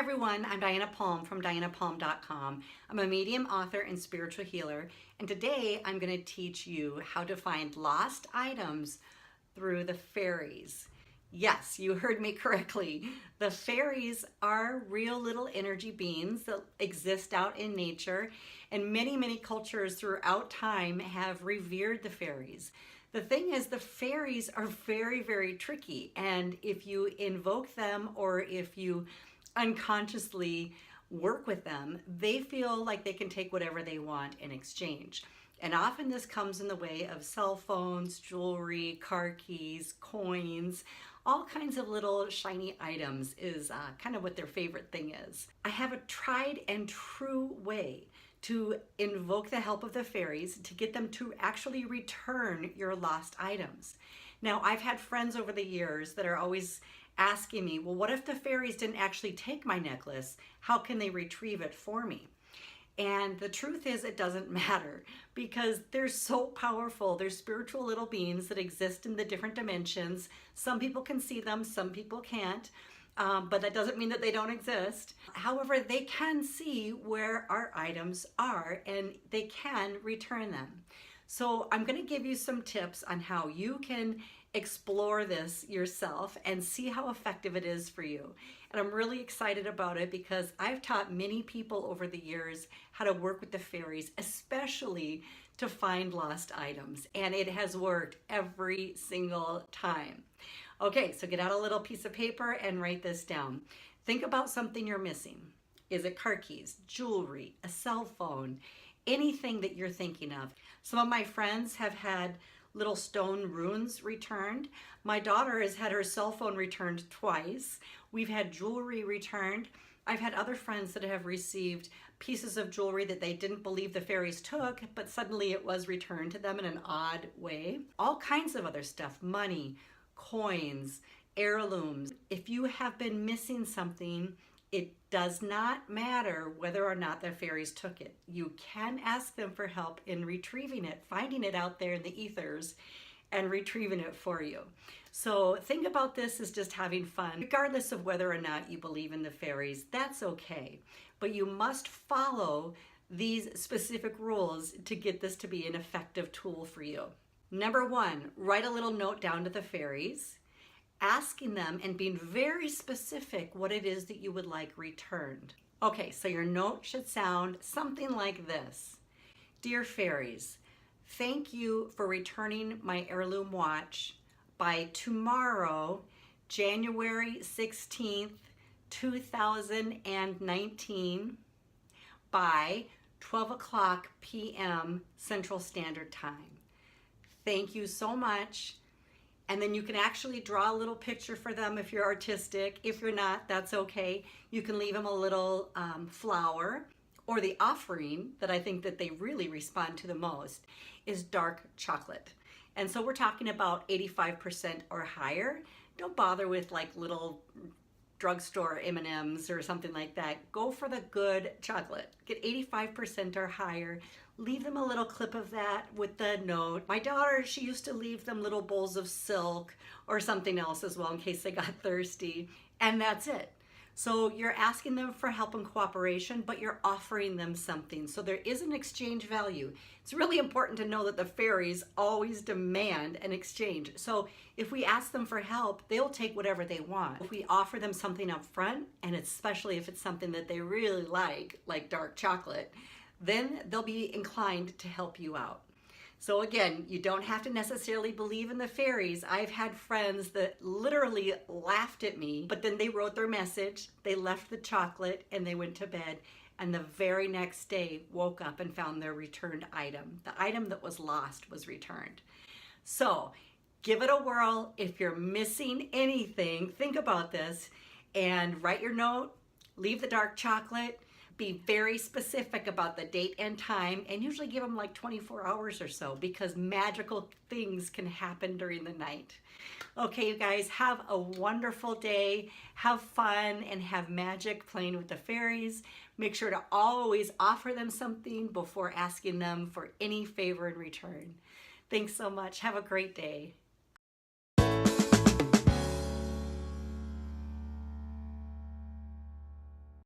everyone, I'm Diana Palm from dianapalm.com. I'm a medium, author, and spiritual healer, and today I'm going to teach you how to find lost items through the fairies. Yes, you heard me correctly. The fairies are real little energy beings that exist out in nature, and many cultures throughout time have revered the fairies. The thing is, the fairies are very tricky, and if you invoke them or if you unconsciously work with them, they feel like they can take whatever they want in exchange. And often this comes in the way of cell phones, jewelry, car keys, coins, all kinds of little shiny items is kind of what their favorite thing is. I have a tried and true way to invoke the help of the fairies to get them to actually return your lost items. Now, I've had friends over the years that are always asking me, well, what if the fairies didn't actually take my necklace? How can they retrieve it for me? And the truth is, it doesn't matter, because they're so powerful. They're spiritual little beings that exist in the different dimensions. Some people can see them, some people can't. But that doesn't mean that they don't exist. However, they can see where our items are and they can return them. So I'm going to give you some tips on how you can explore this yourself and see how effective it is for you. And I'm really excited about it because I've taught many people over the years how to work with the fairies, especially to find lost items. And it has worked every single time. Okay, so get out a little piece of paper and write this down. Think about something you're missing. Is it car keys, jewelry, a cell phone, anything that you're thinking of? Some of my friends have had little stone runes returned. My daughter has had her cell phone returned twice. We've had jewelry returned. I've had other friends that have received pieces of jewelry that they didn't believe the fairies took, but suddenly it was returned to them in an odd way. All kinds of other stuff, money, coins, heirlooms. If you have been missing something, it does not matter whether or not the fairies took it. You can ask them for help in retrieving it, finding it out there in the ethers and retrieving it for you. So think about this as just having fun. Regardless of whether or not you believe in the fairies, that's okay. But you must follow these specific rules to get this to be an effective tool for you. Number one, write a little note down to the fairies, asking them and being very specific what it is that you would like returned. Okay, so your note should sound something like this. Dear fairies, thank you for returning my heirloom watch by tomorrow, January 16th, 2019 by 12 o'clock p.m. Central Standard Time. Thank you so much. And then you can actually draw a little picture for them if you're artistic. If you're not, that's okay. You can leave them a little flower. Or the offering that I think that they really respond to the most is dark chocolate. And so we're talking about 85% or higher. Don't bother with like little drugstore M&Ms or something like that. Go for the good chocolate. Get 85% or higher. Leave them a little clip of that with the note. My daughter, she used to leave them little bowls of silk or something else as well in case they got thirsty. And that's it. So you're asking them for help and cooperation, but you're offering them something. So there is an exchange value. It's really important to know that the fairies always demand an exchange. So if we ask them for help, they'll take whatever they want. If we offer them something up front, and especially if it's something that they really like dark chocolate, then they'll be inclined to help you out. So again, you don't have to necessarily believe in the fairies. I've had friends that literally laughed at me, but then they wrote their message, they left the chocolate, and they went to bed, and the very next day woke up and found their returned item. The item that was lost was returned. So give it a whirl. If you're missing anything, think about this and write your note, leave the dark chocolate. Be very specific about the date and time, and usually give them like 24 hours or so, because magical things can happen during the night. Okay, you guys, have a wonderful day. Have fun and have magic playing with the fairies. Make sure to always offer them something before asking them for any favor in return. Thanks so much. Have a great day.